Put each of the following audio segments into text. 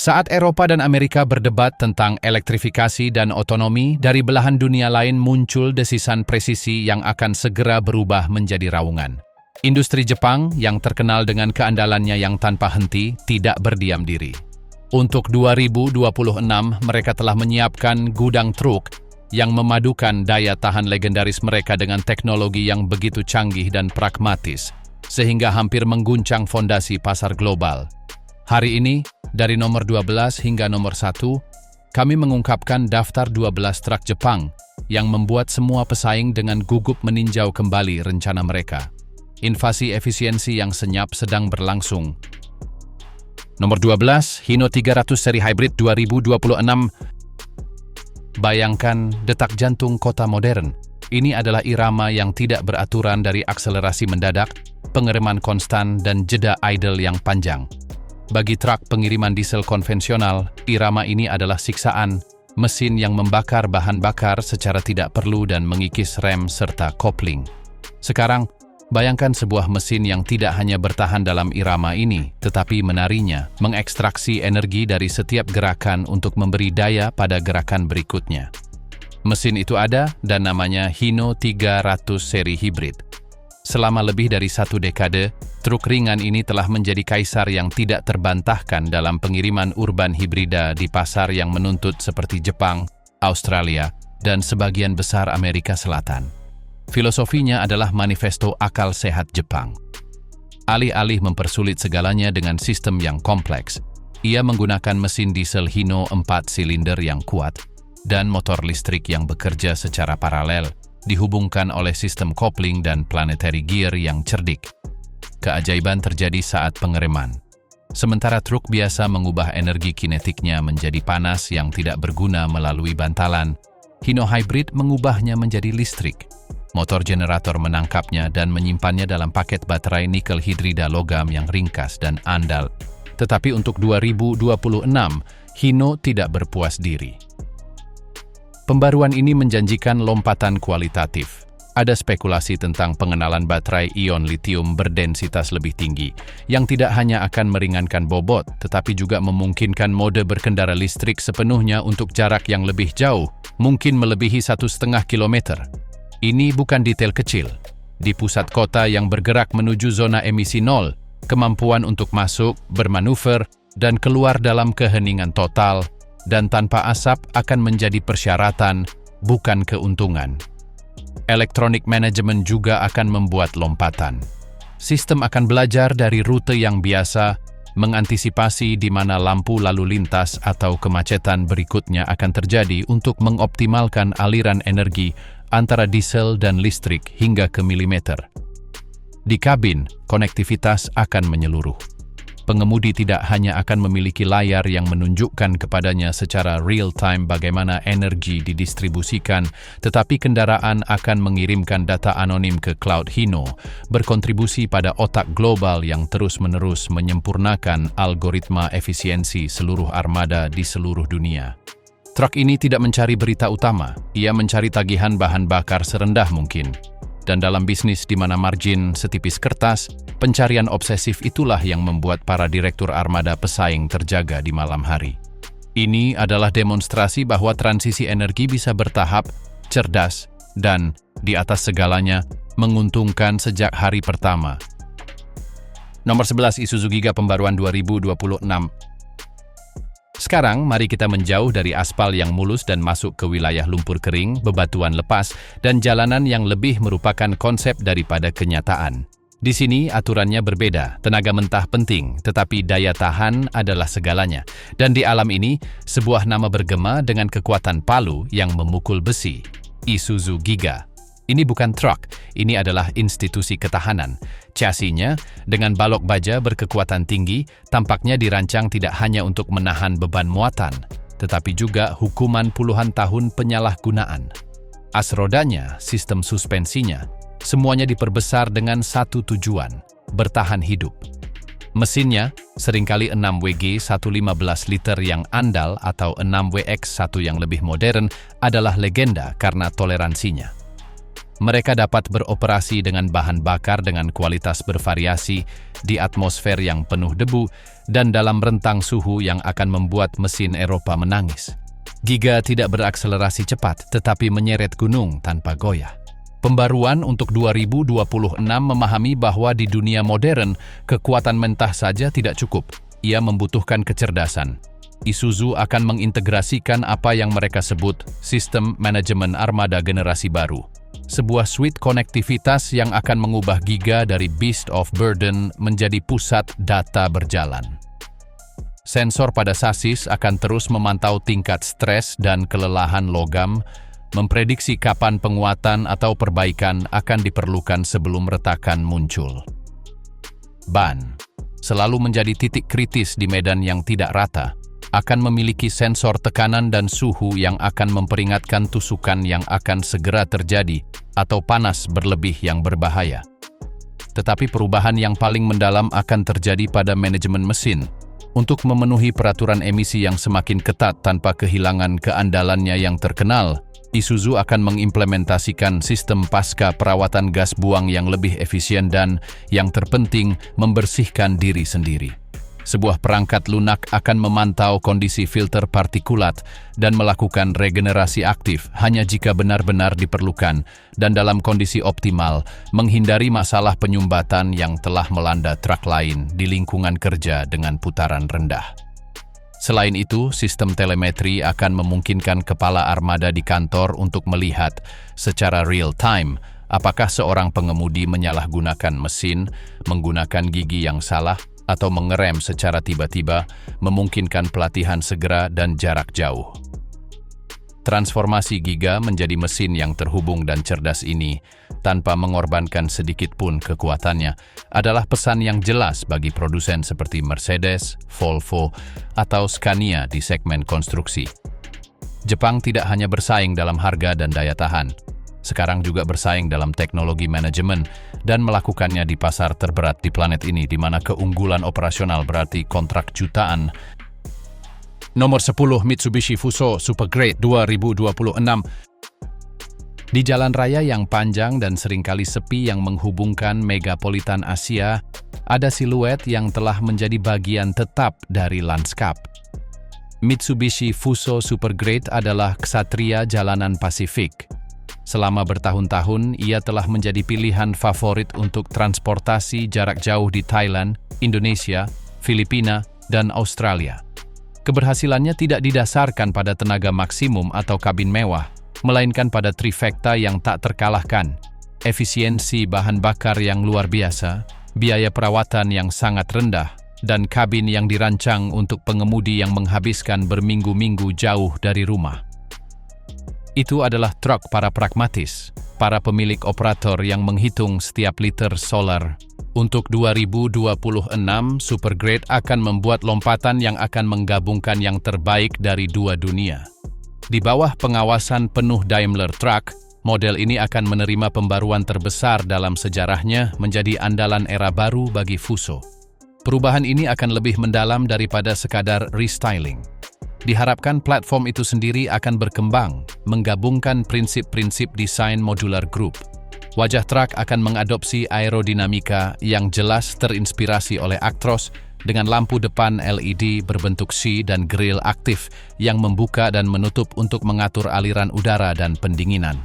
Saat Eropa dan Amerika berdebat tentang elektrifikasi dan otonomi, dari belahan dunia lain muncul desisan presisi yang akan segera berubah menjadi raungan. Industri Jepang, yang terkenal dengan keandalannya yang tanpa henti, tidak berdiam diri. Untuk 2026, mereka telah menyiapkan gudang truk yang memadukan daya tahan legendaris mereka dengan teknologi yang begitu canggih dan pragmatis, sehingga hampir mengguncang fondasi pasar global. Hari ini, dari nomor 12 hingga nomor 1, kami mengungkapkan daftar 12 truk Jepang yang membuat semua pesaing dengan gugup meninjau kembali rencana mereka. Invasi efisiensi yang senyap sedang berlangsung. Nomor 12, Hino 300 seri hybrid 2026. Bayangkan detak jantung kota modern. Ini adalah irama yang tidak beraturan dari akselerasi mendadak, pengereman konstan, dan jeda idle yang panjang. Bagi truk pengiriman diesel konvensional, irama ini adalah siksaan, mesin yang membakar bahan bakar secara tidak perlu dan mengikis rem serta kopling. Sekarang, bayangkan sebuah mesin yang tidak hanya bertahan dalam irama ini, tetapi menarinya, mengekstraksi energi dari setiap gerakan untuk memberi daya pada gerakan berikutnya. Mesin itu ada dan namanya Hino 300 seri hybrid. Selama lebih dari 1 dekade, truk ringan ini telah menjadi kaisar yang tidak terbantahkan dalam pengiriman urban hibrida di pasar yang menuntut seperti Jepang, Australia, dan sebagian besar Amerika Selatan. Filosofinya adalah manifesto akal sehat Jepang. Alih-alih mempersulit segalanya dengan sistem yang kompleks, ia menggunakan mesin diesel Hino 4 silinder yang kuat dan motor listrik yang bekerja secara paralel, dihubungkan oleh sistem kopling dan planetary gear yang cerdik. Keajaiban terjadi saat pengereman. Sementara truk biasa mengubah energi kinetiknya menjadi panas yang tidak berguna melalui bantalan, Hino Hybrid mengubahnya menjadi listrik. Motor generator menangkapnya dan menyimpannya dalam paket baterai nikel hidrida logam yang ringkas dan andal. Tetapi untuk 2026, Hino tidak berpuas diri. Pembaruan ini menjanjikan lompatan kualitatif. Ada spekulasi tentang pengenalan baterai ion litium berdensitas lebih tinggi, yang tidak hanya akan meringankan bobot, tetapi juga memungkinkan mode berkendara listrik sepenuhnya untuk jarak yang lebih jauh, mungkin melebihi 1,5 kilometer. Ini bukan detail kecil. Di pusat kota yang bergerak menuju zona emisi nol, kemampuan untuk masuk, bermanuver, dan keluar dalam keheningan total dan tanpa asap akan menjadi persyaratan, bukan keuntungan. Electronic management juga akan membuat lompatan. Sistem akan belajar dari rute yang biasa, mengantisipasi di mana lampu lalu lintas atau kemacetan berikutnya akan terjadi untuk mengoptimalkan aliran energi antara diesel dan listrik hingga ke milimeter. Di kabin, konektivitas akan menyeluruh. Pengemudi tidak hanya akan memiliki layar yang menunjukkan kepadanya secara real-time bagaimana energi didistribusikan, tetapi kendaraan akan mengirimkan data anonim ke cloud Hino, berkontribusi pada otak global yang terus-menerus menyempurnakan algoritma efisiensi seluruh armada di seluruh dunia. Truk ini tidak mencari berita utama, ia mencari tagihan bahan bakar serendah mungkin. Dan dalam bisnis di mana margin setipis kertas, pencarian obsesif itulah yang membuat para direktur armada pesaing terjaga di malam hari. Ini adalah demonstrasi bahwa transisi energi bisa bertahap, cerdas, dan, di atas segalanya, menguntungkan sejak hari pertama. Nomor 11, Isuzu Giga pembaruan 2026. Sekarang, mari kita menjauh dari aspal yang mulus dan masuk ke wilayah lumpur kering, bebatuan lepas, dan jalanan yang lebih merupakan konsep daripada kenyataan. Di sini, aturannya berbeda, tenaga mentah penting, tetapi daya tahan adalah segalanya. Dan di alam ini, sebuah nama bergema dengan kekuatan palu yang memukul besi, Isuzu Giga. Ini bukan truk, ini adalah institusi ketahanan. Chassis-nya, dengan balok baja berkekuatan tinggi, tampaknya dirancang tidak hanya untuk menahan beban muatan, tetapi juga hukuman puluhan tahun penyalahgunaan. As rodanya, sistem suspensinya, semuanya diperbesar dengan satu tujuan, bertahan hidup. Mesinnya, seringkali 6WG 115 liter yang andal atau 6WX1 yang lebih modern, adalah legenda karena toleransinya. Mereka dapat beroperasi dengan bahan bakar dengan kualitas bervariasi di atmosfer yang penuh debu dan dalam rentang suhu yang akan membuat mesin Eropa menangis. Giga tidak berakselerasi cepat tetapi menyeret gunung tanpa goyah. Pembaruan untuk 2026 memahami bahwa di dunia modern, kekuatan mentah saja tidak cukup. Ia membutuhkan kecerdasan. Isuzu akan mengintegrasikan apa yang mereka sebut sistem manajemen armada generasi baru. Sebuah suite konektivitas yang akan mengubah Giga dari beast of burden menjadi pusat data berjalan. Sensor pada sasis akan terus memantau tingkat stres dan kelelahan logam, memprediksi kapan penguatan atau perbaikan akan diperlukan sebelum retakan muncul. Ban selalu menjadi titik kritis di medan yang tidak rata, akan memiliki sensor tekanan dan suhu yang akan memperingatkan tusukan yang akan segera terjadi atau panas berlebih yang berbahaya. Tetapi perubahan yang paling mendalam akan terjadi pada manajemen mesin. Untuk memenuhi peraturan emisi yang semakin ketat tanpa kehilangan keandalannya yang terkenal, Isuzu akan mengimplementasikan sistem pasca perawatan gas buang yang lebih efisien dan, yang terpenting, membersihkan diri sendiri. Sebuah perangkat lunak akan memantau kondisi filter partikulat dan melakukan regenerasi aktif hanya jika benar-benar diperlukan dan dalam kondisi optimal, menghindari masalah penyumbatan yang telah melanda truk lain di lingkungan kerja dengan putaran rendah. Selain itu, sistem telemetri akan memungkinkan kepala armada di kantor untuk melihat secara real-time apakah seorang pengemudi menyalahgunakan mesin, menggunakan gigi yang salah, atau mengerem secara tiba-tiba, memungkinkan pelatihan segera dan jarak jauh. Transformasi Giga menjadi mesin yang terhubung dan cerdas ini, tanpa mengorbankan sedikit pun kekuatannya, adalah pesan yang jelas bagi produsen seperti Mercedes, Volvo, atau Scania di segmen konstruksi. Jepang tidak hanya bersaing dalam harga dan daya tahan, sekarang juga bersaing dalam teknologi manajemen dan melakukannya di pasar terberat di planet ini di mana keunggulan operasional berarti kontrak jutaan. Nomor 10 Mitsubishi Fuso Supergrade 2026. Di jalan raya yang panjang dan seringkali sepi yang menghubungkan megapolitan Asia, ada siluet yang telah menjadi bagian tetap dari lanskap. Mitsubishi Fuso Supergrade adalah ksatria jalanan Pasifik. Selama bertahun-tahun, ia telah menjadi pilihan favorit untuk transportasi jarak jauh di Thailand, Indonesia, Filipina, dan Australia. Keberhasilannya tidak didasarkan pada tenaga maksimum atau kabin mewah, melainkan pada trifecta yang tak terkalahkan, efisiensi bahan bakar yang luar biasa, biaya perawatan yang sangat rendah, dan kabin yang dirancang untuk pengemudi yang menghabiskan berminggu-minggu jauh dari rumah. Itu adalah truk para pragmatis, para pemilik operator yang menghitung setiap liter solar. Untuk 2026, Supergrade akan membuat lompatan yang akan menggabungkan yang terbaik dari dua dunia. Di bawah pengawasan penuh Daimler Truck, model ini akan menerima pembaruan terbesar dalam sejarahnya menjadi andalan era baru bagi Fuso. Perubahan ini akan lebih mendalam daripada sekadar restyling. Diharapkan platform itu sendiri akan berkembang, menggabungkan prinsip-prinsip desain modular group. Wajah truk akan mengadopsi aerodinamika yang jelas terinspirasi oleh Actros dengan lampu depan LED berbentuk C dan grill aktif yang membuka dan menutup untuk mengatur aliran udara dan pendinginan.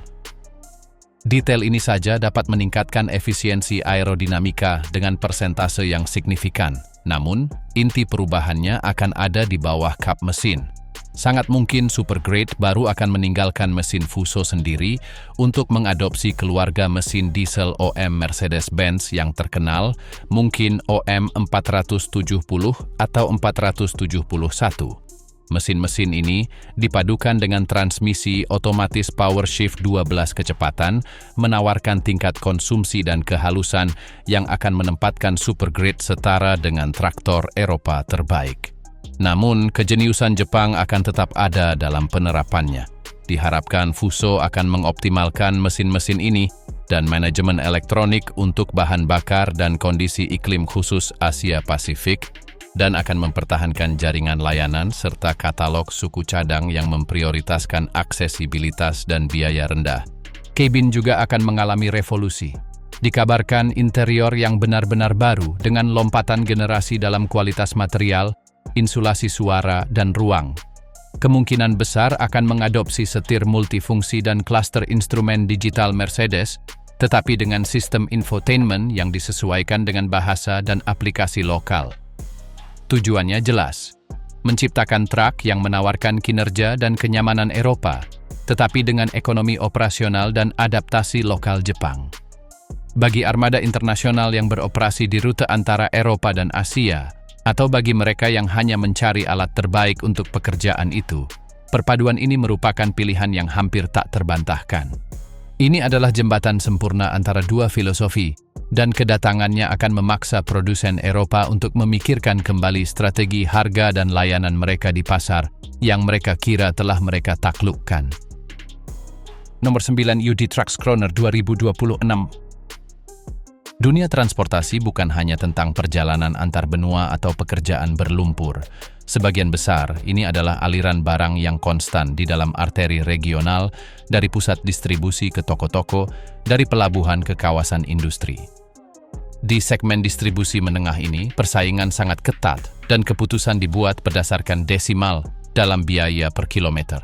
Detail ini saja dapat meningkatkan efisiensi aerodinamika dengan persentase yang signifikan. Namun, inti perubahannya akan ada di bawah kap mesin. Sangat mungkin Supergrade baru akan meninggalkan mesin Fuso sendiri untuk mengadopsi keluarga mesin diesel OM Mercedes-Benz yang terkenal, mungkin OM 470 atau 471. Mesin-mesin ini dipadukan dengan transmisi otomatis power shift 12 kecepatan, menawarkan tingkat konsumsi dan kehalusan yang akan menempatkan Supergrade setara dengan traktor Eropa terbaik. Namun, kejeniusan Jepang akan tetap ada dalam penerapannya. Diharapkan Fuso akan mengoptimalkan mesin-mesin ini dan manajemen elektronik untuk bahan bakar dan kondisi iklim khusus Asia Pasifik, dan akan mempertahankan jaringan layanan serta katalog suku cadang yang memprioritaskan aksesibilitas dan biaya rendah. Kabin juga akan mengalami revolusi. Dikabarkan interior yang benar-benar baru dengan lompatan generasi dalam kualitas material, insulasi suara, dan ruang. Kemungkinan besar akan mengadopsi setir multifungsi dan klaster instrumen digital Mercedes, tetapi dengan sistem infotainment yang disesuaikan dengan bahasa dan aplikasi lokal. Tujuannya jelas, menciptakan truk yang menawarkan kinerja dan kenyamanan Eropa, tetapi dengan ekonomi operasional dan adaptasi lokal Jepang. Bagi armada internasional yang beroperasi di rute antara Eropa dan Asia, atau bagi mereka yang hanya mencari alat terbaik untuk pekerjaan itu, perpaduan ini merupakan pilihan yang hampir tak terbantahkan. Ini adalah jembatan sempurna antara dua filosofi, dan kedatangannya akan memaksa produsen Eropa untuk memikirkan kembali strategi harga dan layanan mereka di pasar yang mereka kira telah mereka taklukkan. Nomor 9, UD Trucks Croner 2026. Dunia transportasi bukan hanya tentang perjalanan antar benua atau pekerjaan berlumpur. Sebagian besar, ini adalah aliran barang yang konstan di dalam arteri regional, dari pusat distribusi ke toko-toko, dari pelabuhan ke kawasan industri. Di segmen distribusi menengah ini, persaingan sangat ketat dan keputusan dibuat berdasarkan desimal dalam biaya per kilometer.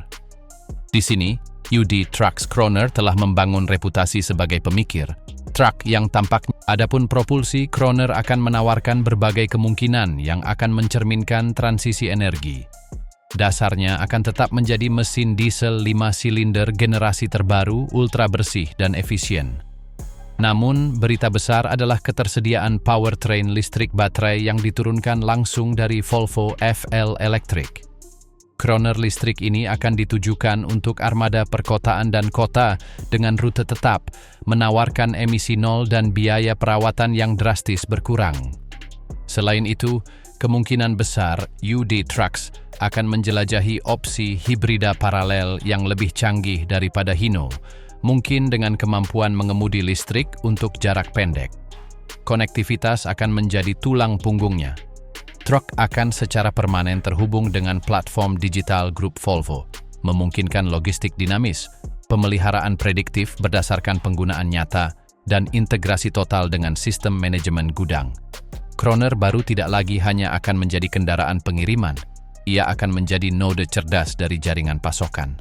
Di sini, UD Trucks Croner telah membangun reputasi sebagai pemikir truk yang tampak. Adapun propulsi, Croner akan menawarkan berbagai kemungkinan yang akan mencerminkan transisi energi. Dasarnya akan tetap menjadi mesin diesel 5 silinder generasi terbaru, ultra bersih dan efisien. Namun, berita besar adalah ketersediaan powertrain listrik baterai yang diturunkan langsung dari Volvo FL Electric. Croner listrik ini akan ditujukan untuk armada perkotaan dan kota dengan rute tetap, menawarkan emisi nol dan biaya perawatan yang drastis berkurang. Selain itu, kemungkinan besar UD Trucks akan menjelajahi opsi hibrida paralel yang lebih canggih daripada Hino, mungkin dengan kemampuan mengemudi listrik untuk jarak pendek. Konektivitas akan menjadi tulang punggungnya. Truk akan secara permanen terhubung dengan platform digital grup Volvo, memungkinkan logistik dinamis, pemeliharaan prediktif berdasarkan penggunaan nyata, dan integrasi total dengan sistem manajemen gudang. Croner baru tidak lagi hanya akan menjadi kendaraan pengiriman, ia akan menjadi node cerdas dari jaringan pasokan.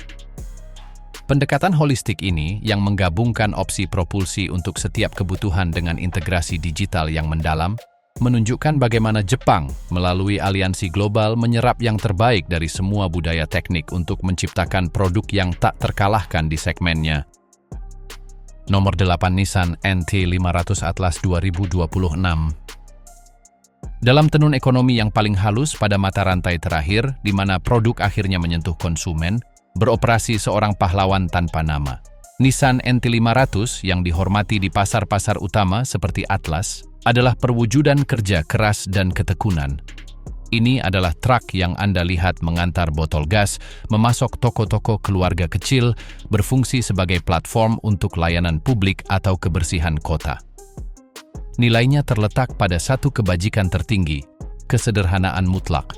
Pendekatan holistik ini yang menggabungkan opsi propulsi untuk setiap kebutuhan dengan integrasi digital yang mendalam, menunjukkan bagaimana Jepang melalui aliansi global menyerap yang terbaik dari semua budaya teknik untuk menciptakan produk yang tak terkalahkan di segmennya. Nomor 8, Nissan NT500 Atlas 2026. Dalam tenun ekonomi yang paling halus pada mata rantai terakhir, di mana produk akhirnya menyentuh konsumen, beroperasi seorang pahlawan tanpa nama. Nissan NT500 yang dihormati di pasar-pasar utama seperti Atlas adalah perwujudan kerja keras dan ketekunan. Ini adalah truk yang Anda lihat mengantar botol gas, memasok toko-toko keluarga kecil, berfungsi sebagai platform untuk layanan publik atau kebersihan kota. Nilainya terletak pada satu kebajikan tertinggi, kesederhanaan mutlak.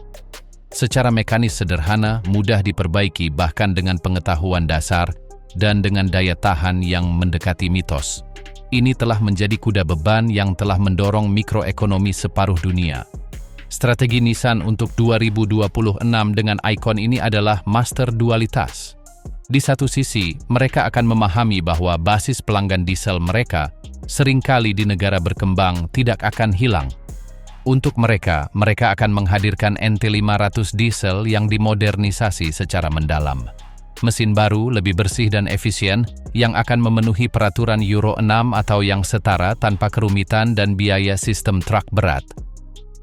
Secara mekanis sederhana, mudah diperbaiki bahkan dengan pengetahuan dasar dan dengan daya tahan yang mendekati mitos. Ini telah menjadi kuda beban yang telah mendorong mikroekonomi separuh dunia. Strategi Nissan untuk 2026 dengan ikon ini adalah master dualitas. Di satu sisi, mereka akan memahami bahwa basis pelanggan diesel mereka seringkali di negara berkembang tidak akan hilang. Untuk mereka akan menghadirkan NT500 diesel yang dimodernisasi secara mendalam. Mesin baru, lebih bersih dan efisien, yang akan memenuhi peraturan Euro 6 atau yang setara tanpa kerumitan dan biaya sistem truk berat.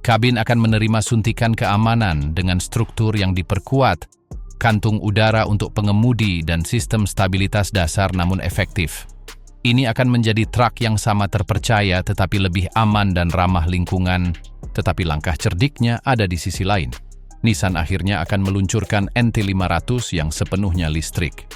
Kabin akan menerima suntikan keamanan dengan struktur yang diperkuat, kantung udara untuk pengemudi dan sistem stabilitas dasar namun efektif. Ini akan menjadi truk yang sama terpercaya tetapi lebih aman dan ramah lingkungan, tetapi langkah cerdiknya ada di sisi lain. Nissan akhirnya akan meluncurkan NT500 yang sepenuhnya listrik.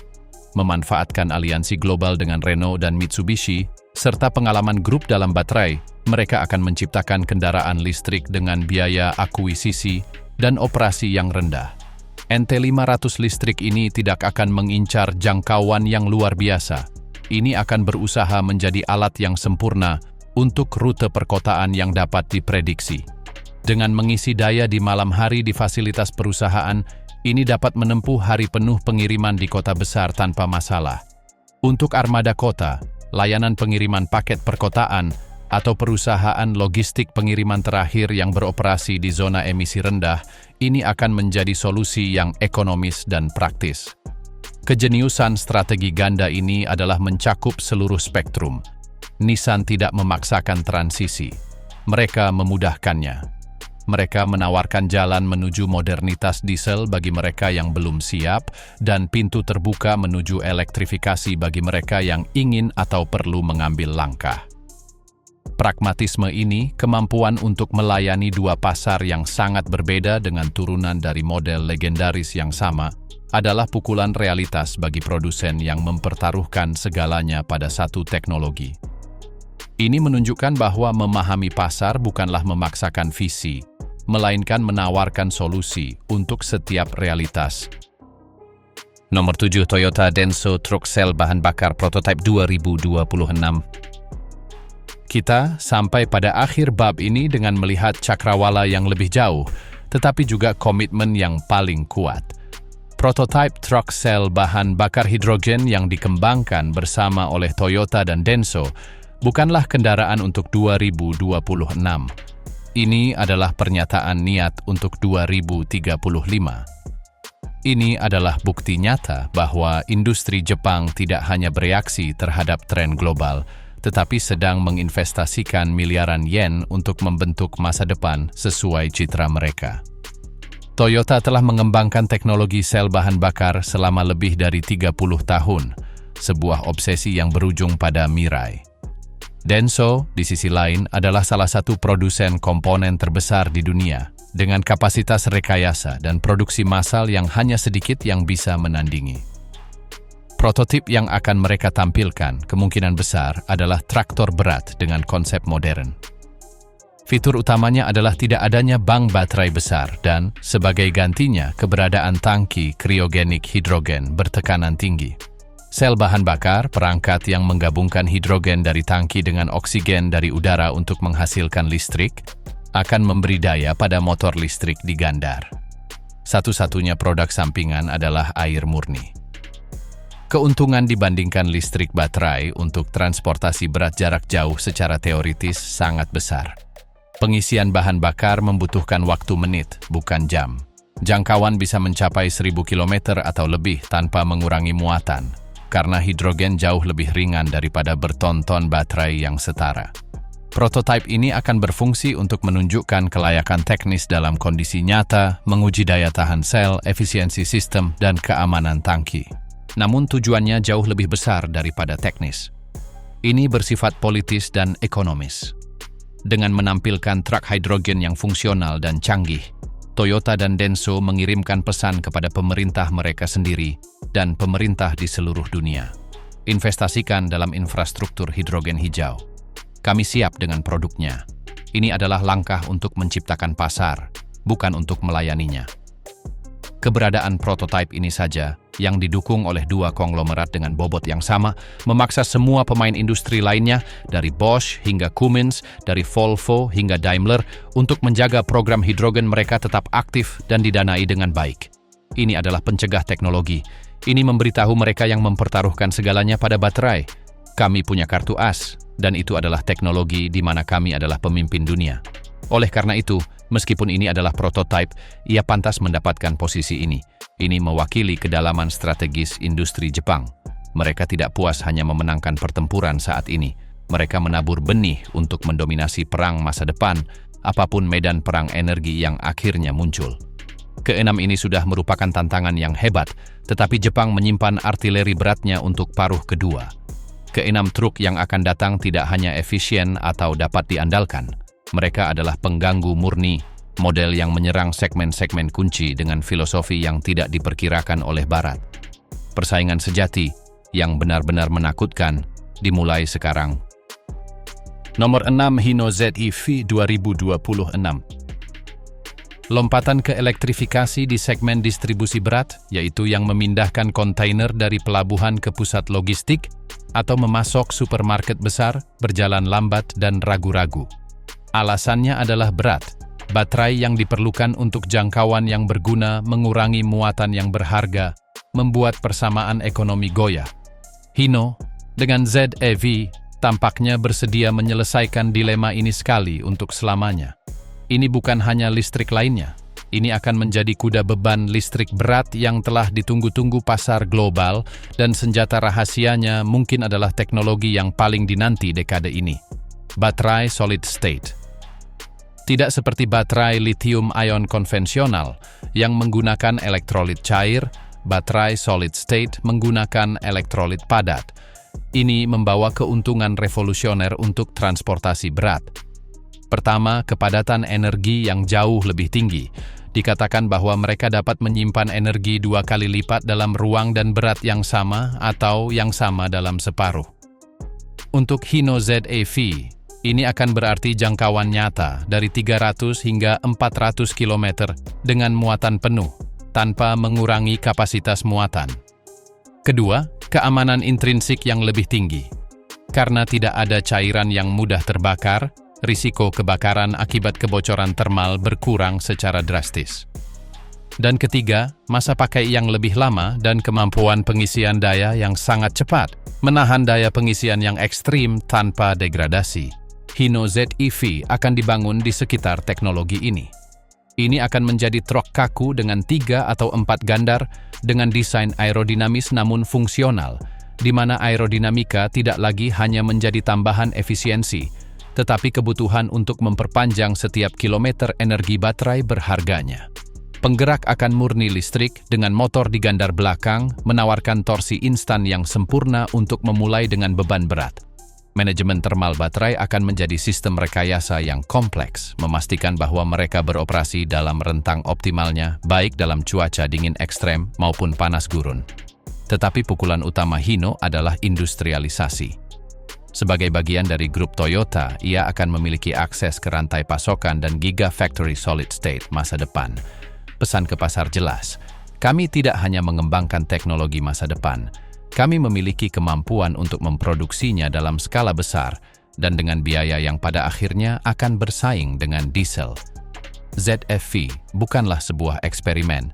Memanfaatkan aliansi global dengan Renault dan Mitsubishi, serta pengalaman grup dalam baterai, mereka akan menciptakan kendaraan listrik dengan biaya akuisisi dan operasi yang rendah. NT500 listrik ini tidak akan mengincar jangkauan yang luar biasa. ini akan berusaha menjadi alat yang sempurna untuk rute perkotaan yang dapat diprediksi. Dengan mengisi daya di malam hari di fasilitas perusahaan, ini dapat menempuh hari penuh pengiriman di kota besar tanpa masalah. Untuk armada kota, layanan pengiriman paket perkotaan, atau perusahaan logistik pengiriman terakhir yang beroperasi di zona emisi rendah, ini akan menjadi solusi yang ekonomis dan praktis. Kejeniusan strategi ganda ini adalah mencakup seluruh spektrum. Nissan tidak memaksakan transisi. Mereka memudahkannya. Mereka menawarkan jalan menuju modernitas diesel bagi mereka yang belum siap dan pintu terbuka menuju elektrifikasi bagi mereka yang ingin atau perlu mengambil langkah. Pragmatisme ini, kemampuan untuk melayani dua pasar yang sangat berbeda dengan turunan dari model legendaris yang sama, adalah pukulan realitas bagi produsen yang mempertaruhkan segalanya pada satu teknologi. Ini menunjukkan bahwa memahami pasar bukanlah memaksakan visi, melainkan menawarkan solusi untuk setiap realitas. Nomor 7, Toyota Denso Truk Sel Bahan Bakar Prototype 2026. Kita sampai pada akhir bab ini dengan melihat cakrawala yang lebih jauh, tetapi juga komitmen yang paling kuat. Prototype truk sel bahan bakar hidrogen yang dikembangkan bersama oleh Toyota dan Denso bukanlah kendaraan untuk 2026. Ini adalah pernyataan niat untuk 2035. Ini adalah bukti nyata bahwa industri Jepang tidak hanya bereaksi terhadap tren global, tetapi sedang menginvestasikan miliaran yen untuk membentuk masa depan sesuai citra mereka. Toyota telah mengembangkan teknologi sel bahan bakar selama lebih dari 30 tahun, sebuah obsesi yang berujung pada Mirai. Denso, di sisi lain, adalah salah satu produsen komponen terbesar di dunia, dengan kapasitas rekayasa dan produksi massal yang hanya sedikit yang bisa menandingi. Prototip yang akan mereka tampilkan kemungkinan besar adalah traktor berat dengan konsep modern. Fitur utamanya adalah tidak adanya bank baterai besar dan, sebagai gantinya, keberadaan tangki kriogenik hidrogen bertekanan tinggi. Sel bahan bakar, perangkat yang menggabungkan hidrogen dari tangki dengan oksigen dari udara untuk menghasilkan listrik, akan memberi daya pada motor listrik di Gandar. Satu-satunya produk sampingan adalah air murni. Keuntungan dibandingkan listrik baterai untuk transportasi berat jarak jauh secara teoritis sangat besar. Pengisian bahan bakar membutuhkan waktu menit, bukan jam. Jangkauan bisa mencapai 1000 km atau lebih tanpa mengurangi muatan, karena hidrogen jauh lebih ringan daripada berton-ton baterai yang setara. Prototipe ini akan berfungsi untuk menunjukkan kelayakan teknis dalam kondisi nyata, menguji daya tahan sel, efisiensi sistem, dan keamanan tangki. Namun tujuannya jauh lebih besar daripada teknis. Ini bersifat politis dan ekonomis. Dengan menampilkan truk hidrogen yang fungsional dan canggih, Toyota dan Denso mengirimkan pesan kepada pemerintah mereka sendiri dan pemerintah di seluruh dunia. Investasikan dalam infrastruktur hidrogen hijau. Kami siap dengan produknya. Ini adalah langkah untuk menciptakan pasar, bukan untuk melayaninya. Keberadaan prototipe ini saja, yang didukung oleh dua konglomerat dengan bobot yang sama, memaksa semua pemain industri lainnya, dari Bosch hingga Cummins, dari Volvo hingga Daimler, untuk menjaga program hidrogen mereka tetap aktif dan didanai dengan baik. Ini adalah pencegah teknologi. Ini memberitahu mereka yang mempertaruhkan segalanya pada baterai. Kami punya kartu as, dan itu adalah teknologi di mana kami adalah pemimpin dunia. Oleh karena itu, meskipun ini adalah prototipe, ia pantas mendapatkan posisi ini. Ini mewakili kedalaman strategis industri Jepang. Mereka tidak puas hanya memenangkan pertempuran saat ini. Mereka menabur benih untuk mendominasi perang masa depan, apapun medan perang energi yang akhirnya muncul. Keenam ini sudah merupakan tantangan yang hebat, tetapi Jepang menyimpan artileri beratnya untuk paruh kedua. Keenam truk yang akan datang tidak hanya efisien atau dapat diandalkan. Mereka adalah pengganggu murni, model yang menyerang segmen-segmen kunci dengan filosofi yang tidak diperkirakan oleh Barat. Persaingan sejati yang benar-benar menakutkan dimulai sekarang. Nomor 6, Hino ZEV 2026. Lompatan ke elektrifikasi di segmen distribusi berat, yaitu yang memindahkan kontainer dari pelabuhan ke pusat logistik atau memasok supermarket besar, berjalan lambat dan ragu-ragu. Alasannya adalah berat. Baterai yang diperlukan untuk jangkauan yang berguna mengurangi muatan yang berharga, membuat persamaan ekonomi goyah. Hino, dengan ZEV, tampaknya bersedia menyelesaikan dilema ini sekali untuk selamanya. Ini bukan hanya listrik lainnya. Ini akan menjadi kuda beban listrik berat yang telah ditunggu-tunggu pasar global, dan senjata rahasianya mungkin adalah teknologi yang paling dinanti dekade ini. Baterai solid state. Tidak seperti baterai lithium-ion konvensional yang menggunakan elektrolit cair, baterai solid state menggunakan elektrolit padat. Ini membawa keuntungan revolusioner untuk transportasi berat. Pertama, kepadatan energi yang jauh lebih tinggi. Dikatakan bahwa mereka dapat menyimpan energi 2 kali lipat dalam ruang dan berat yang sama atau yang sama dalam separuh. Untuk Hino ZEV, ini akan berarti jangkauan nyata dari 300 hingga 400 km dengan muatan penuh, tanpa mengurangi kapasitas muatan. Kedua, keamanan intrinsik yang lebih tinggi. Karena tidak ada cairan yang mudah terbakar, risiko kebakaran akibat kebocoran termal berkurang secara drastis. Dan ketiga, masa pakai yang lebih lama dan kemampuan pengisian daya yang sangat cepat, menahan daya pengisian yang ekstrim tanpa degradasi. Hino ZEV akan dibangun di sekitar teknologi ini. Ini akan menjadi truk kaku dengan 3 atau 4 gandar dengan desain aerodinamis namun fungsional, di mana aerodinamika tidak lagi hanya menjadi tambahan efisiensi, tetapi kebutuhan untuk memperpanjang setiap kilometer energi baterai berharganya. Penggerak akan murni listrik dengan motor di gandar belakang, menawarkan torsi instan yang sempurna untuk memulai dengan beban berat. Manajemen termal baterai akan menjadi sistem rekayasa yang kompleks, memastikan bahwa mereka beroperasi dalam rentang optimalnya, baik dalam cuaca dingin ekstrem maupun panas gurun. Tetapi pukulan utama Hino adalah industrialisasi. Sebagai bagian dari grup Toyota, ia akan memiliki akses ke rantai pasokan dan gigafactory solid state masa depan. Pesan ke pasar jelas, kami tidak hanya mengembangkan teknologi masa depan, kami memiliki kemampuan untuk memproduksinya dalam skala besar dan dengan biaya yang pada akhirnya akan bersaing dengan diesel. ZEV bukanlah sebuah eksperimen.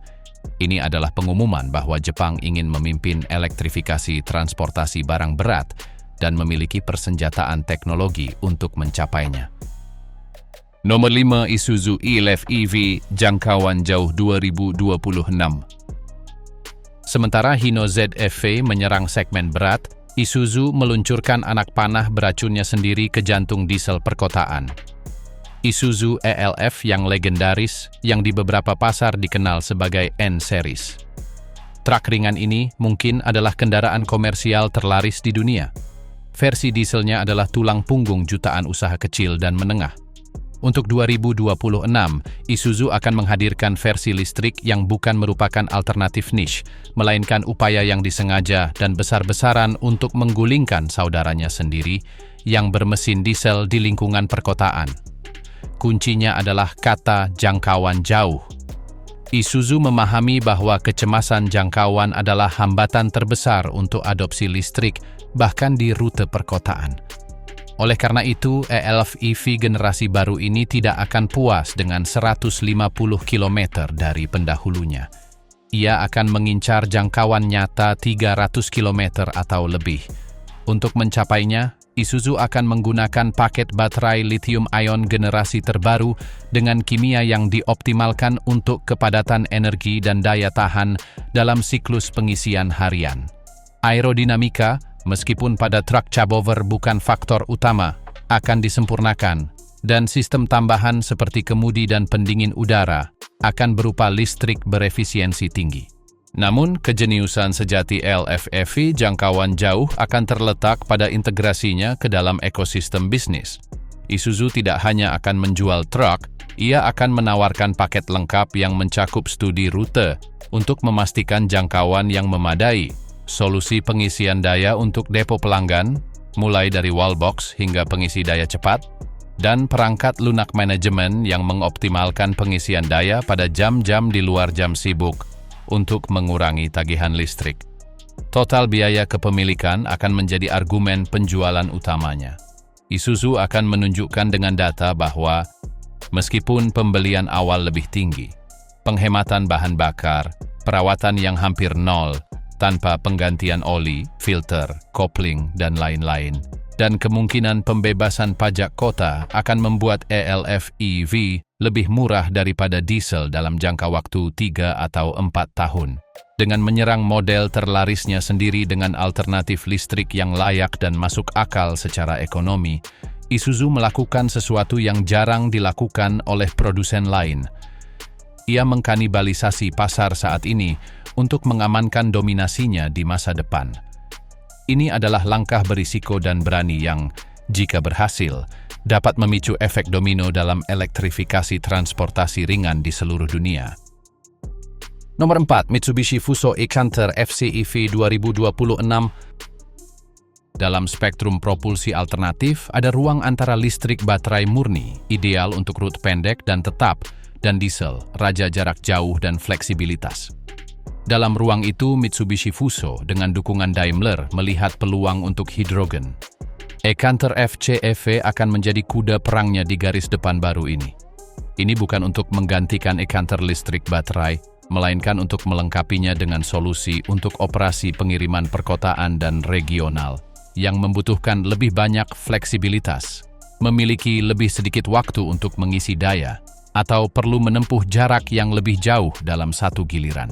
Ini adalah pengumuman bahwa Jepang ingin memimpin elektrifikasi transportasi barang berat dan memiliki persenjataan teknologi untuk mencapainya. Nomor 5, Isuzu e-Lev EV jangkauan jauh 2026. Sementara Hino ZEV menyerang segmen berat, Isuzu meluncurkan anak panah beracunnya sendiri ke jantung diesel perkotaan. Isuzu ELF yang legendaris, yang di beberapa pasar dikenal sebagai N-Series. Truk ringan ini mungkin adalah kendaraan komersial terlaris di dunia. Versi dieselnya adalah tulang punggung jutaan usaha kecil dan menengah. Untuk 2026, Isuzu akan menghadirkan versi listrik yang bukan merupakan alternatif niche, melainkan upaya yang disengaja dan besar-besaran untuk menggulingkan saudaranya sendiri yang bermesin diesel di lingkungan perkotaan. Kuncinya adalah kata jangkauan jauh. Isuzu memahami bahwa kecemasan jangkauan adalah hambatan terbesar untuk adopsi listrik, bahkan di rute perkotaan. Oleh karena itu, e-Elf EV generasi baru ini tidak akan puas dengan 150 km dari pendahulunya. Ia akan mengincar jangkauan nyata 300 km atau lebih. Untuk mencapainya, Isuzu akan menggunakan paket baterai lithium-ion generasi terbaru dengan kimia yang dioptimalkan untuk kepadatan energi dan daya tahan dalam siklus pengisian harian. Aerodinamika, meskipun pada truk cabover bukan faktor utama, akan disempurnakan, dan sistem tambahan seperti kemudi dan pendingin udara akan berupa listrik berefisiensi tinggi. Namun, kejeniusan sejati e-Lev EV jangkauan jauh akan terletak pada integrasinya ke dalam ekosistem bisnis. Isuzu tidak hanya akan menjual truk, ia akan menawarkan paket lengkap yang mencakup studi rute untuk memastikan jangkauan yang memadai, solusi pengisian daya untuk depo pelanggan, mulai dari wallbox hingga pengisi daya cepat, dan perangkat lunak manajemen yang mengoptimalkan pengisian daya pada jam-jam di luar jam sibuk untuk mengurangi tagihan listrik. Total biaya kepemilikan akan menjadi argumen penjualan utamanya. Isuzu akan menunjukkan dengan data bahwa meskipun pembelian awal lebih tinggi, penghematan bahan bakar, perawatan yang hampir nol, tanpa penggantian oli, filter, kopling, dan lain-lain, dan kemungkinan pembebasan pajak kota akan membuat ELF EV lebih murah daripada diesel dalam jangka waktu 3 atau 4 tahun. Dengan menyerang model terlarisnya sendiri dengan alternatif listrik yang layak dan masuk akal secara ekonomi, Isuzu melakukan sesuatu yang jarang dilakukan oleh produsen lain. Ia mengkanibalisasi pasar saat ini untuk mengamankan dominasinya di masa depan. Ini adalah langkah berisiko dan berani yang, jika berhasil, dapat memicu efek domino dalam elektrifikasi transportasi ringan di seluruh dunia. Nomor 4, Mitsubishi Fuso e-Canter FCEV 2026. Dalam spektrum propulsi alternatif, ada ruang antara listrik baterai murni, ideal untuk rute pendek dan tetap, dan diesel, raja jarak jauh dan fleksibilitas. Dalam ruang itu, Mitsubishi Fuso dengan dukungan Daimler melihat peluang untuk hidrogen. E-Canter FCEV akan menjadi kuda perangnya di garis depan baru ini. Ini bukan untuk menggantikan e-Canter listrik baterai, melainkan untuk melengkapinya dengan solusi untuk operasi pengiriman perkotaan dan regional yang membutuhkan lebih banyak fleksibilitas, memiliki lebih sedikit waktu untuk mengisi daya, atau perlu menempuh jarak yang lebih jauh dalam satu giliran.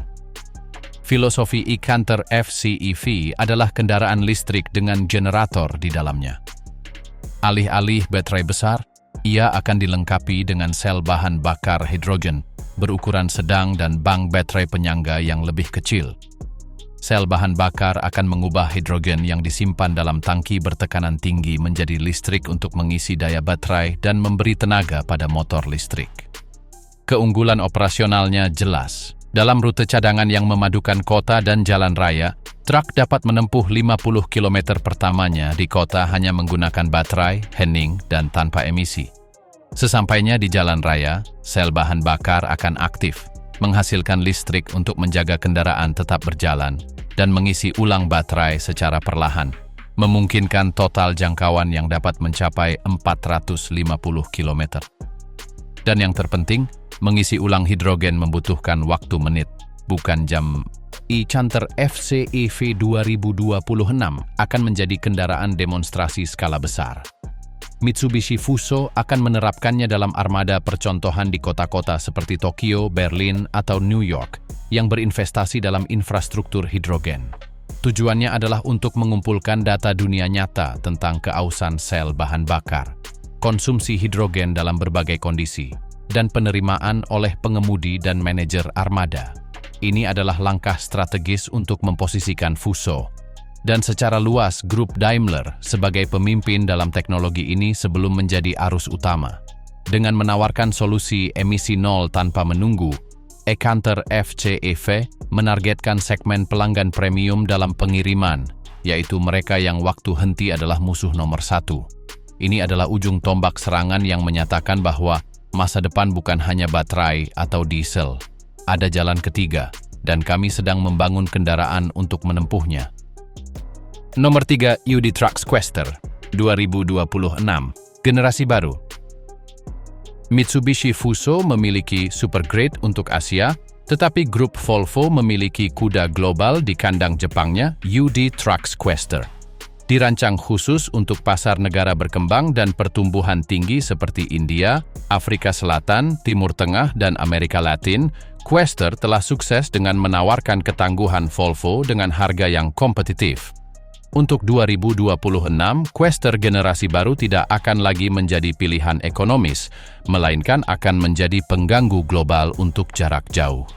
Filosofi e-Canter FCEV adalah kendaraan listrik dengan generator di dalamnya. Alih-alih baterai besar, ia akan dilengkapi dengan sel bahan bakar hidrogen berukuran sedang dan bank baterai penyangga yang lebih kecil. Sel bahan bakar akan mengubah hidrogen yang disimpan dalam tangki bertekanan tinggi menjadi listrik untuk mengisi daya baterai dan memberi tenaga pada motor listrik. Keunggulan operasionalnya jelas. Dalam rute cadangan yang memadukan kota dan jalan raya, truk dapat menempuh 50 km pertamanya di kota hanya menggunakan baterai, hening, dan tanpa emisi. Sesampainya di jalan raya, sel bahan bakar akan aktif, menghasilkan listrik untuk menjaga kendaraan tetap berjalan dan mengisi ulang baterai secara perlahan, memungkinkan total jangkauan yang dapat mencapai 450 km. Dan yang terpenting, mengisi ulang hidrogen membutuhkan waktu menit, bukan jam. E-Canter FCEV 2026 akan menjadi kendaraan demonstrasi skala besar. Mitsubishi Fuso akan menerapkannya dalam armada percontohan di kota-kota seperti Tokyo, Berlin, atau New York yang berinvestasi dalam infrastruktur hidrogen. Tujuannya adalah untuk mengumpulkan data dunia nyata tentang keausan sel bahan bakar, konsumsi hidrogen dalam berbagai kondisi, dan penerimaan oleh pengemudi dan manajer armada. Ini adalah langkah strategis untuk memposisikan Fuso dan secara luas grup Daimler sebagai pemimpin dalam teknologi ini sebelum menjadi arus utama. Dengan menawarkan solusi emisi nol tanpa menunggu, e-Canter FCEV menargetkan segmen pelanggan premium dalam pengiriman, yaitu mereka yang waktu henti adalah musuh nomor 1. Ini adalah ujung tombak serangan yang menyatakan bahwa masa depan bukan hanya baterai atau diesel. Ada jalan ketiga, dan kami sedang membangun kendaraan untuk menempuhnya. Nomor 3, UD Trucks Quester 2026, generasi baru. Mitsubishi Fuso memiliki Supergrade untuk Asia, tetapi grup Volvo memiliki kuda global di kandang Jepangnya, UD Trucks Quester. Dirancang khusus untuk pasar negara berkembang dan pertumbuhan tinggi seperti India, Afrika Selatan, Timur Tengah, dan Amerika Latin, Quester telah sukses dengan menawarkan ketangguhan Volvo dengan harga yang kompetitif. Untuk 2026, Quester generasi baru tidak akan lagi menjadi pilihan ekonomis, melainkan akan menjadi pengganggu global untuk jarak jauh.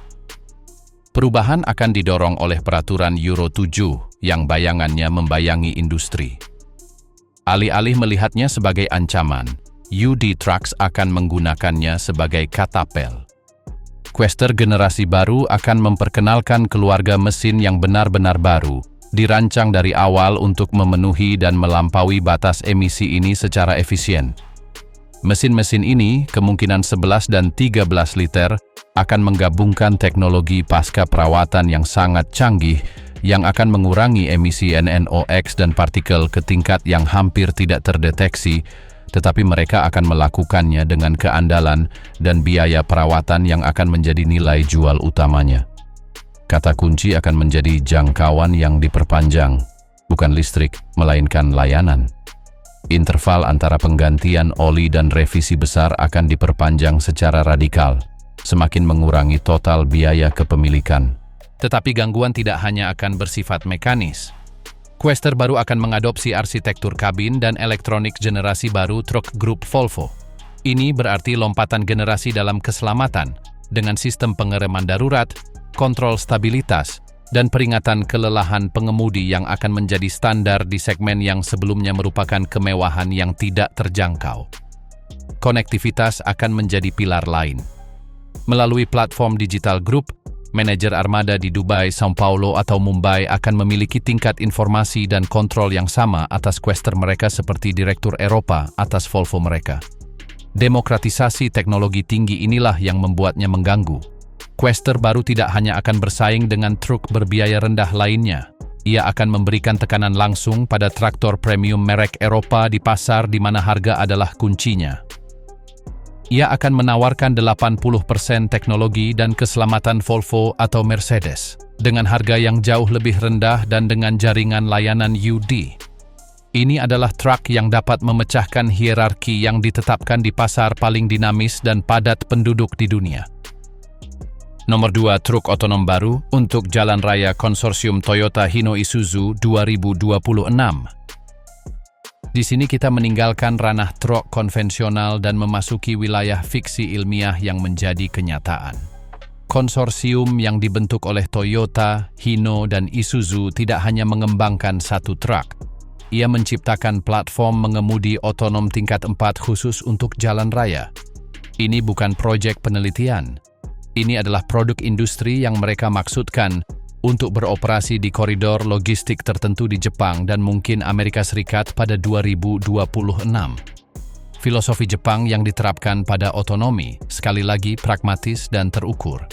Perubahan akan didorong oleh peraturan Euro 7 yang bayangannya membayangi industri. Alih-alih melihatnya sebagai ancaman, UD Trucks akan menggunakannya sebagai katapel. Quester generasi baru akan memperkenalkan keluarga mesin yang benar-benar baru, dirancang dari awal untuk memenuhi dan melampaui batas emisi ini secara efisien. Mesin-mesin ini, kemungkinan 11 dan 13 liter, akan menggabungkan teknologi pasca perawatan yang sangat canggih yang akan mengurangi emisi NOx dan partikel ke tingkat yang hampir tidak terdeteksi, tetapi mereka akan melakukannya dengan keandalan dan biaya perawatan yang akan menjadi nilai jual utamanya. Kata kunci akan menjadi jangkauan yang diperpanjang, bukan listrik, melainkan layanan. Interval antara penggantian oli dan revisi besar akan diperpanjang secara radikal, semakin mengurangi total biaya kepemilikan. Tetapi gangguan tidak hanya akan bersifat mekanis. Quester baru akan mengadopsi arsitektur kabin dan elektronik generasi baru truk grup Volvo. Ini berarti lompatan generasi dalam keselamatan, dengan sistem pengereman darurat, kontrol stabilitas, dan peringatan kelelahan pengemudi yang akan menjadi standar di segmen yang sebelumnya merupakan kemewahan yang tidak terjangkau. Konektivitas akan menjadi pilar lain. Melalui platform digital group, manajer armada di Dubai, Sao Paulo, atau Mumbai akan memiliki tingkat informasi dan kontrol yang sama atas Quester mereka seperti direktur Eropa atas Volvo mereka. Demokratisasi teknologi tinggi inilah yang membuatnya mengganggu. Quester baru tidak hanya akan bersaing dengan truk berbiaya rendah lainnya. Ia akan memberikan tekanan langsung pada traktor premium merek Eropa di pasar di mana harga adalah kuncinya. Ia akan menawarkan 80% teknologi dan keselamatan Volvo atau Mercedes, dengan harga yang jauh lebih rendah dan dengan jaringan layanan UD. Ini adalah truk yang dapat memecahkan hierarki yang ditetapkan di pasar paling dinamis dan padat penduduk di dunia. Nomor 2, truk otonom baru untuk jalan raya konsorsium Toyota Hino Isuzu 2026. Di sini kita meninggalkan ranah truk konvensional dan memasuki wilayah fiksi ilmiah yang menjadi kenyataan. Konsorsium yang dibentuk oleh Toyota, Hino, dan Isuzu tidak hanya mengembangkan satu truk. Ia menciptakan platform mengemudi otonom tingkat 4 khusus untuk jalan raya. Ini bukan proyek penelitian. Ini adalah produk industri yang mereka maksudkan untuk beroperasi di koridor logistik tertentu di Jepang dan mungkin Amerika Serikat pada 2026. Filosofi Jepang yang diterapkan pada otonomi, sekali lagi pragmatis dan terukur.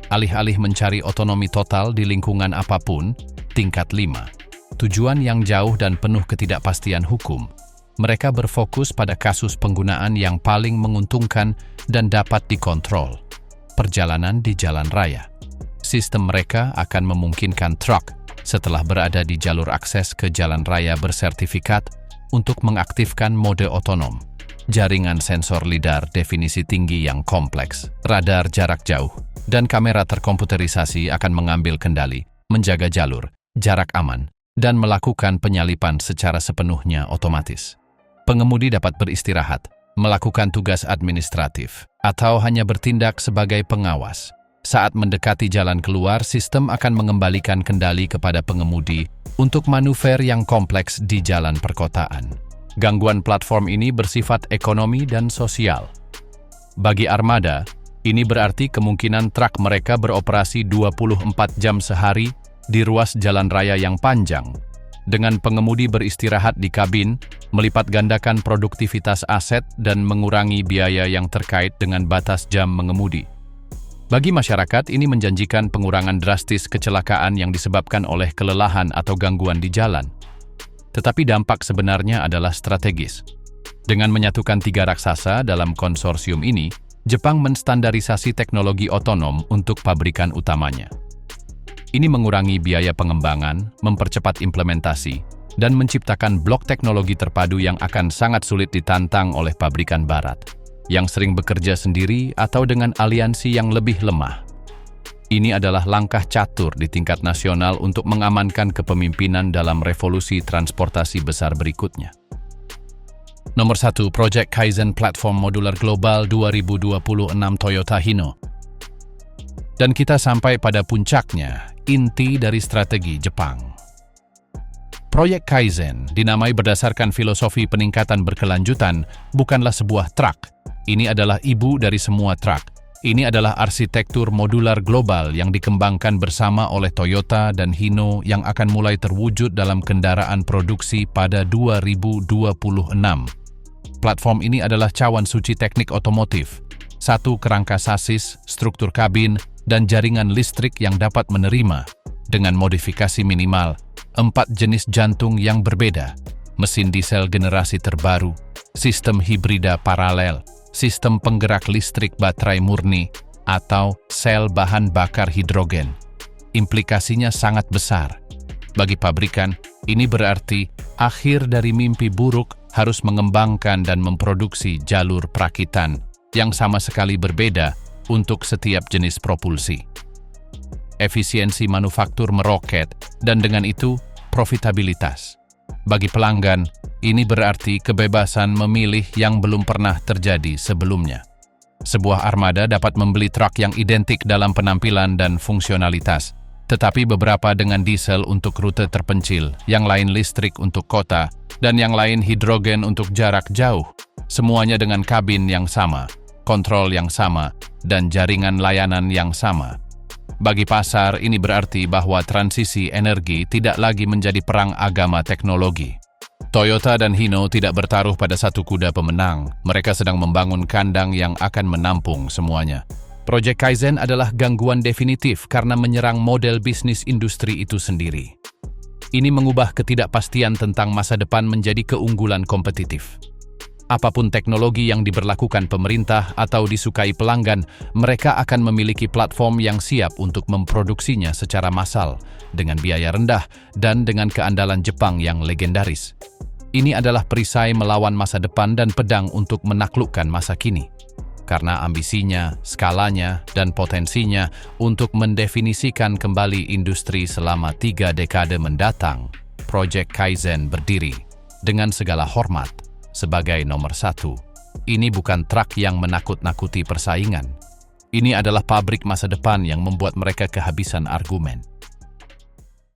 Alih-alih mencari otonomi total di lingkungan apapun, tingkat 5. Tujuan yang jauh dan penuh ketidakpastian hukum. Mereka berfokus pada kasus penggunaan yang paling menguntungkan dan dapat dikontrol. Perjalanan di jalan raya. Sistem mereka akan memungkinkan truk setelah berada di jalur akses ke jalan raya bersertifikat untuk mengaktifkan mode otonom. Jaringan sensor lidar definisi tinggi yang kompleks, radar jarak jauh, dan kamera terkomputerisasi akan mengambil kendali, menjaga jalur, jarak aman, dan melakukan penyalipan secara sepenuhnya otomatis. Pengemudi dapat beristirahat, melakukan tugas administratif, atau hanya bertindak sebagai pengawas. Saat mendekati jalan keluar, sistem akan mengembalikan kendali kepada pengemudi untuk manuver yang kompleks di jalan perkotaan. Gangguan platform ini bersifat ekonomi dan sosial. Bagi armada, ini berarti kemungkinan truk mereka beroperasi 24 jam sehari di ruas jalan raya yang panjang, dengan pengemudi beristirahat di kabin, melipat gandakan produktivitas aset dan mengurangi biaya yang terkait dengan batas jam mengemudi. Bagi masyarakat, ini menjanjikan pengurangan drastis kecelakaan yang disebabkan oleh kelelahan atau gangguan di jalan. Tetapi dampak sebenarnya adalah strategis. Dengan menyatukan 3 raksasa dalam konsorsium ini, Jepang menstandarisasi teknologi otonom untuk pabrikan utamanya. Ini mengurangi biaya pengembangan, mempercepat implementasi, dan menciptakan blok teknologi terpadu yang akan sangat sulit ditantang oleh pabrikan barat, yang sering bekerja sendiri atau dengan aliansi yang lebih lemah. Ini adalah langkah catur di tingkat nasional untuk mengamankan kepemimpinan dalam revolusi transportasi besar berikutnya. Nomor 1, Project Kaizen Platform Modular Global 2026 Toyota Hino. Dan kita sampai pada puncaknya, inti dari strategi Jepang. Proyek Kaizen, dinamai berdasarkan filosofi peningkatan berkelanjutan, bukanlah sebuah truk. Ini adalah ibu dari semua truk. Ini adalah arsitektur modular global yang dikembangkan bersama oleh Toyota dan Hino yang akan mulai terwujud dalam kendaraan produksi pada 2026. Platform ini adalah cawan suci teknik otomotif. Satu kerangka sasis, struktur kabin, dan jaringan listrik yang dapat menerima, dengan modifikasi minimal, 4 jenis jantung yang berbeda, mesin diesel generasi terbaru, sistem hibrida paralel, sistem penggerak listrik baterai murni, atau sel bahan bakar hidrogen. Implikasinya sangat besar. Bagi pabrikan, ini berarti akhir dari mimpi buruk harus mengembangkan dan memproduksi jalur perakitan yang sama sekali berbeda untuk setiap jenis propulsi. Efisiensi manufaktur meroket, dan dengan itu, profitabilitas. Bagi pelanggan, ini berarti kebebasan memilih yang belum pernah terjadi sebelumnya. Sebuah armada dapat membeli truk yang identik dalam penampilan dan fungsionalitas, tetapi beberapa dengan diesel untuk rute terpencil, yang lain listrik untuk kota, dan yang lain hidrogen untuk jarak jauh. Semuanya dengan kabin yang sama, kontrol yang sama, dan jaringan layanan yang sama. Bagi pasar, ini berarti bahwa transisi energi tidak lagi menjadi perang agama teknologi. Toyota dan Hino tidak bertaruh pada satu kuda pemenang. Mereka sedang membangun kandang yang akan menampung semuanya. Project Kaizen adalah gangguan definitif karena menyerang model bisnis industri itu sendiri. Ini mengubah ketidakpastian tentang masa depan menjadi keunggulan kompetitif. Apapun teknologi yang diberlakukan pemerintah atau disukai pelanggan, mereka akan memiliki platform yang siap untuk memproduksinya secara massal, dengan biaya rendah dan dengan keandalan Jepang yang legendaris. Ini adalah perisai melawan masa depan dan pedang untuk menaklukkan masa kini. Karena ambisinya, skalanya, dan potensinya untuk mendefinisikan kembali industri selama 3 dekade mendatang, Project Kaizen berdiri dengan segala hormat sebagai nomor 1. Ini bukan truk yang menakut-nakuti persaingan. Ini adalah pabrik masa depan yang membuat mereka kehabisan argumen.